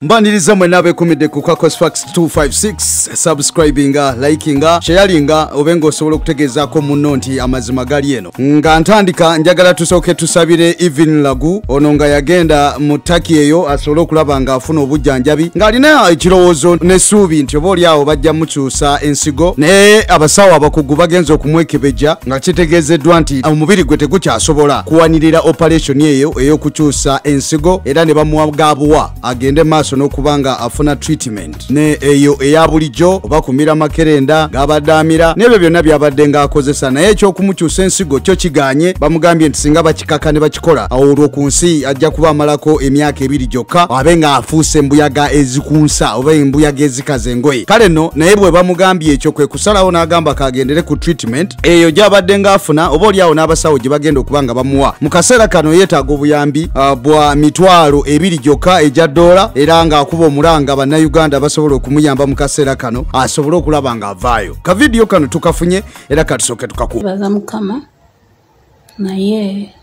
Mbaniriza mwe nabe kumide ku Cosfax 256 subscribinga likinga sharinga obengo osobola okutegezaako munno nti amazima gali eno nga ntandika njagala tusooke tusabire Even Lagu ono nga yagenda mu Turkey eyo asobola okulaba nga afuna obujjanjabi ng'alina ekirowoozo n'essuubi nti oba oli awo bajja mukyusa ensigo naye abasawo abakugu bagenza okumwekebeja nga kitegeezeddwa nti omubiri gwe tegukyasobola kuwanirira operation eyo ey'okukyusa ensigo era ne bamuwagaabuwa agende maaso n'okubanga afuna treatment ne eyo eya bulijjo oba kumira makerenda gabadamira nebyo byonna byabadde ng'akozesa naye eky'okumukyusa ensigo kyo kiganye bamugambye nti singa bakikaka ne bakikola awo olwo ku nsi ajja kuba amalako emyaka 2 gyokka abe ng'afuuse embuyaga ezikunsa oba embuyaga ezikaza engoye kale nno naye bwe bamugambye ekyo kwe kusalawo n'agamba kagendere ku treatment eyo gyabadde ng'afuna oba oli awo n'abasawo gye bagenda okuba nga bamuwa mu kaseera kano yeetaaga obuyambi bwa mitwalo 2 gyokka ejja dola era ng'akuba omulanga bannayuganda basobola okumuyamba mu kaseera kano asobole okulaba ng'avaayo ka vidiyo kano tukafunye era katusooke tukakubaza mukama naye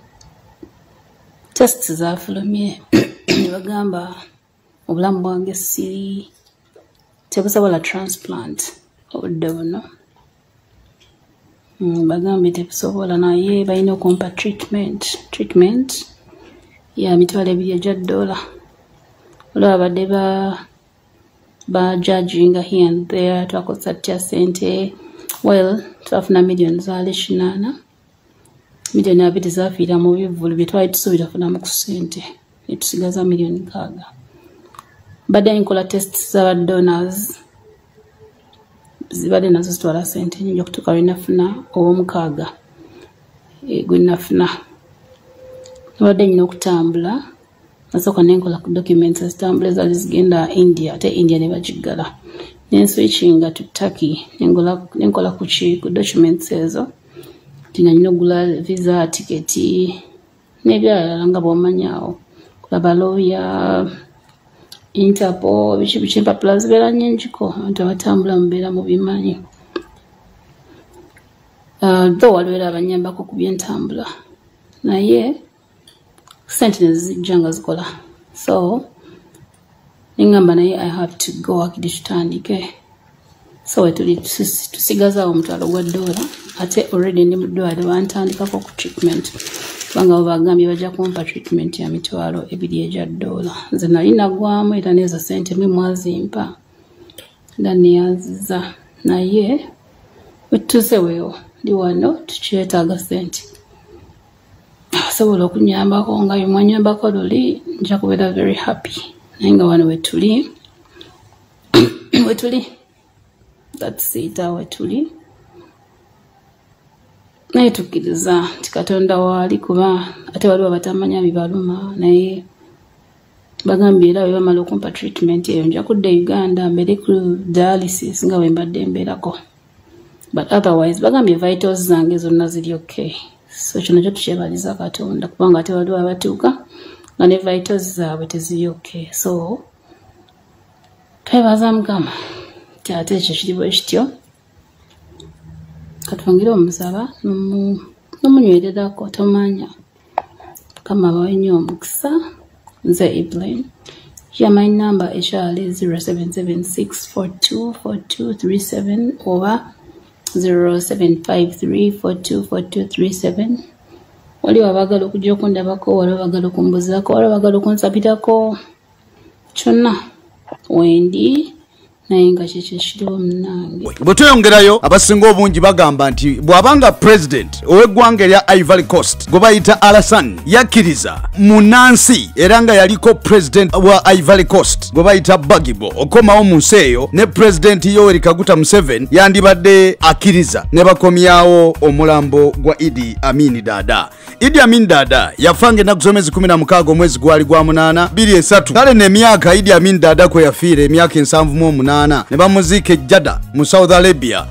test zafulumye ne bagamba obulamu bwange si tebusobola transplant obudde buno bagambye tebusobola naye balina okumpa treatment ya mitwalo 2 ejja dola olwo badde ba judging here and there twakosa tya sente well twafuna million zaali 8 million 2 zafiira mu bivulu bye twali tusuubira kufunamu ku sente ne tusigaza million 6 badde nkola test za donors zibadde nazo zitwala sente nyingi okutuuka lwe nafuna ow'omukaaga gwe nafuna nabadde nyina okutambula nasooka nenkola ku documents ezitambula ezaali zigenda India ate India ne bagiggala nenswitchinga to Turkey nenkola ku documents ezo tinanyina ogula visa tiketi n'ebirala nga bw'omanyaawo kulaba lawyer Interpol biki empapula zibeera nnyingiko abantu abatambula mubeera mu bimanyi though waliwo era abanyambako ku byentambula naye sente nezijja nga zikola so ningamba naye I have to go akidi tutandike so wetuli tusigazaawo omutwalo gwa dola ate already ndi mu ddwaliro bantandikako ku treatment kubanga bagambye bajja kumpa treatment ya mitwalo 2 ejja dola nze nali nagwamu era nezo sente mwazimpa era neyanziza naye wetutuuse weewo ndi wano tukyetaaga sente sobola okunyambako nga bimwanyambako luli nja kubeera very happy naye nga wano wetuli that's it wetuli naye tukkiriza nti Katonda waali kuba ate waliwo batamanya bibaluma naye bagambye era bamala okumpa treatment eyo nja kudda Uganda mbere ku dialysis nga bwe mbadde mbeerako but otherwise bagambye vitals zange zonna ziri okay so kino kyo tukyebaliza Katonda kubanga ate waliwo abatuuka nga ne vitals zaabwe teziri okay so twebaza Mukama ate ekyo kiri bwe kityo katwongere omusaba n'omunywererako tomanya Mukama abawe nnyo omukisa nze Evelyn ya my number ekyali 0776424237 oba 0753424237 wali wabagala okujja okundabako wali wabagala okumbuzako wali wabagala okunsabirako kyonna wendi naye nga kyekyo kiriwo munange bwe tweyongerayo abasinga obungi bagamba nti bw'abanga president ow'eggwanga erya Ivory Coast gwe bayita Alassane yakkiriza munansi era nga yaliko president wa Ivory Coast gwe bayita Bagibo okomawo mu nsi eyo ne president Yoweri Kaguta Museveni yandibadde akkiriza ne bakomyawo omulambo gwa Idi Amin Dada. Idi Amin Dada yafanga ennaku z'omwezi 16 omwezi gwali gwa 8 23 kale n'emyaka Idi Amin Dada kwe yafiira emyaka 78 ne bamuziika Jeddah mu Saudi Arabia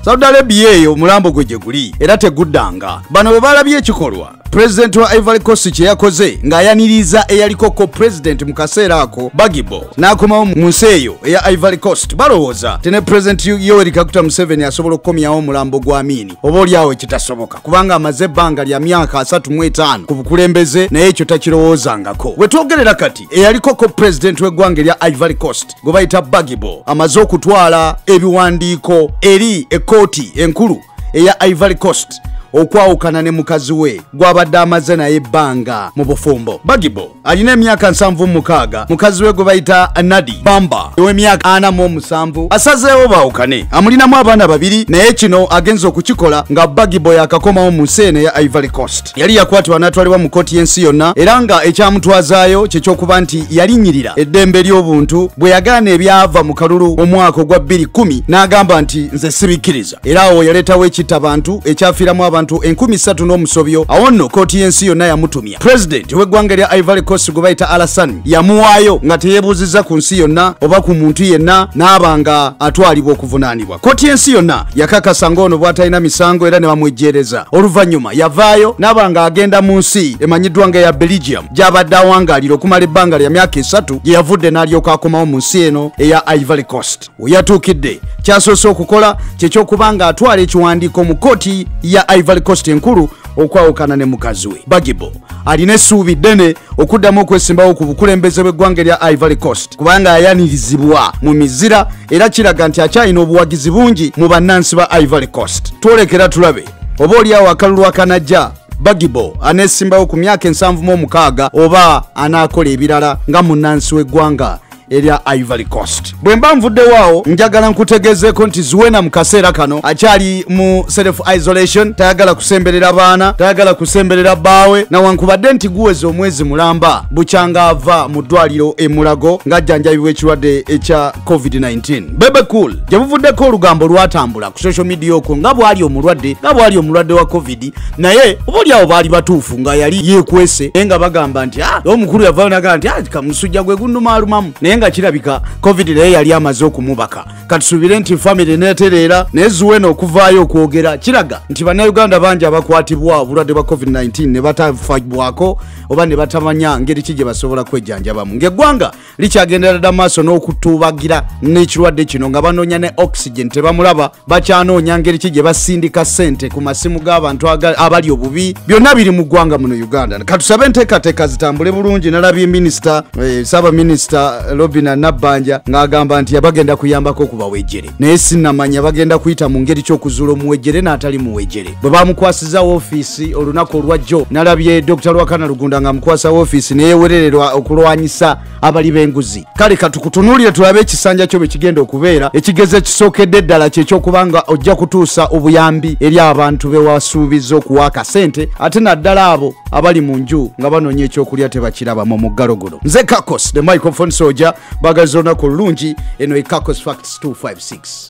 eyo omulambo gwe gye guli era teguddanga bano bwe balabye ekikolwa president wa Ivory Coast kye yakoze ng'ayaniriza eyaliko co-president mu kaseera ako Bagibo n'akomawo mu nsi eyo eya Ivory Coast. Balowooza tene president Yoweri Kaguta Museveni asobola okukomyawo omulambo gwa Amini oba oliawo ekitasoboka kubanga amaze ebbanga lya myaka 35 ku bukulembeze naye ekyo takirowoozangako. We twogerera kati eyaliko co-president w'eggwanga erya Ivory Coast gwe bayita Bagibo amaze okutwala ebiwandiiko eri ekkooti enkulu eya Ivory Coast okwawukana ne mukazi we gwabadde amaze naye ebbanga mu bufumbo. Bagibo alina emyaka 76, mukazi we gwe bayita Nadi Bamba ow'emyaka 47 asazeewo baawukane. Amulinamu abaana babiri naye kino agenza okukikola nga Bagibo yakakomawo mu nsi eno ya Ivory Coast. Yali yakwatibwa n'atwalibwa mu kkooti y'ensi yonna era nga ekyamutwazaayo kyekyokuba nti yalinyirira eddembe ly'obuntu bwe yagaana ebyava mu kalulu omwaka ogwa 2010 n'agamba nti nze sibikkiriza, era awo yaleetawo ekittabantu ekyafiiramu abantu 13 n'omusobyo. Awo nno kkooti y'ensi yonna yamutumya. President w'eggwanga lya Ivory Coast gwe bayita Alassane yamuwaayo nga teyeebuuzizza ku nsi yonna oba ku muntu yenna n'abanga atwalibwa okuvunaanibwa. Kkooti y'ensi yonna yakakasa ng'ono bw'atalina misango era ne bamwejjeereza. Oluvannyuma yavaayo n'abanga agenda mu nsi emanyiddwa nga ya Belgium gy'abadde awangaalira okumala ebbanga lya myaka 3 gye yavudde n'alyoka akomawo mu nsi eno eya Ivory Coast. We yatuukidde kyasoose okukola kyekyokuba nga atwala ekiwandiiko mu kkooti ya Ivory Coast enkulu okwawukana ne mukazi we. Bagibo alina essuubi ddene okuddamu okwesimbawo ku bukulembeze bw'eggwanga lya Ivory Coast kubanga ayanirizibwa mu mizira era kiraga nti akyalina obuwagizi bungi mu bannansi ba Ivory Coast. Twolekera tulabe oba oliawo akalulu akanajja Bagibo aneesimbawo ku myaka 76 oba anaakola ebirala nga munnansi w'eggwanga erya Ivory Coast. Bwe mba nvudde waawo njagala nkutegezeeko nti Zuwena mu kaseera kano akyali mu self isolation, tayagala kusemberera baana, tayagala kusemberera bbaawe nawankubadde nti guweze omwezi mulamba bukyanga ava mu ddwaliro e Mulago ng'ajjanjabibwa ekirwadde ekya COVID-19. Bebe Cool gye buvuddeko olugambo lwatambula ku social media okwo nga bwali omulwadde wa COVID naye oba oliawo baali batuufu nga yali yeekwese nga bagamba nti omukulu yavaayo n'agamba nti kamusujja gwe gunnumaalumamu nga kirabika COVID naye yali amaze okumubaka. Katusubire nti family netereera naye Zuwena okuvaayo okwogera kiraga nti bannayuganda bangi abakwatibwa obulwadde bwa COVID-19 ne batafabwako oba ne batamanya ngeri ki gye basobola kwejjanjabamu. Ng'eggwanga likyagendera dda maaso n'okutuubagira n'ekirwadde kino nga banoonya ne oxygen tebamulaba, bakyanoonya ngeri ki gye basindika ssente ku masimu g'abantu abali obubi. Byonna biri mu ggwanga muno Uganda. Katusabe enteekateeka zitambule bulungi. Nalabye minisita Ssaabaminisita Robina Nabbanja ng'agamba nti yabagenda kuyambako okubawejjere naye sinnamanya bagenda kuyita mu ngeri ky'okuzuula omuwejjere n'atali muwejjere. Bwe bamukwasiza woofiisi olunaku olwajjo nalabye Dr. Lwakana Lugunda nga mukwasa woofiisi neyewerererwa okulwanyisa abali b'enguzi. Kale katukutunuulire tulabe ekisanja kyo bwe kigenda okubeera. Ekigeze kisookedde ddala ky'ekyokuba nga ojja kutuusa obuyambi eri abantu be wasuubiza okuwa akasente ate naddala abo abali mu nju nga banoonya ekyokulya tebakirabamu mu Galogolo. Nze Kakos the microphone soldier bagazona ku lungi eno e Kakos Facts 256.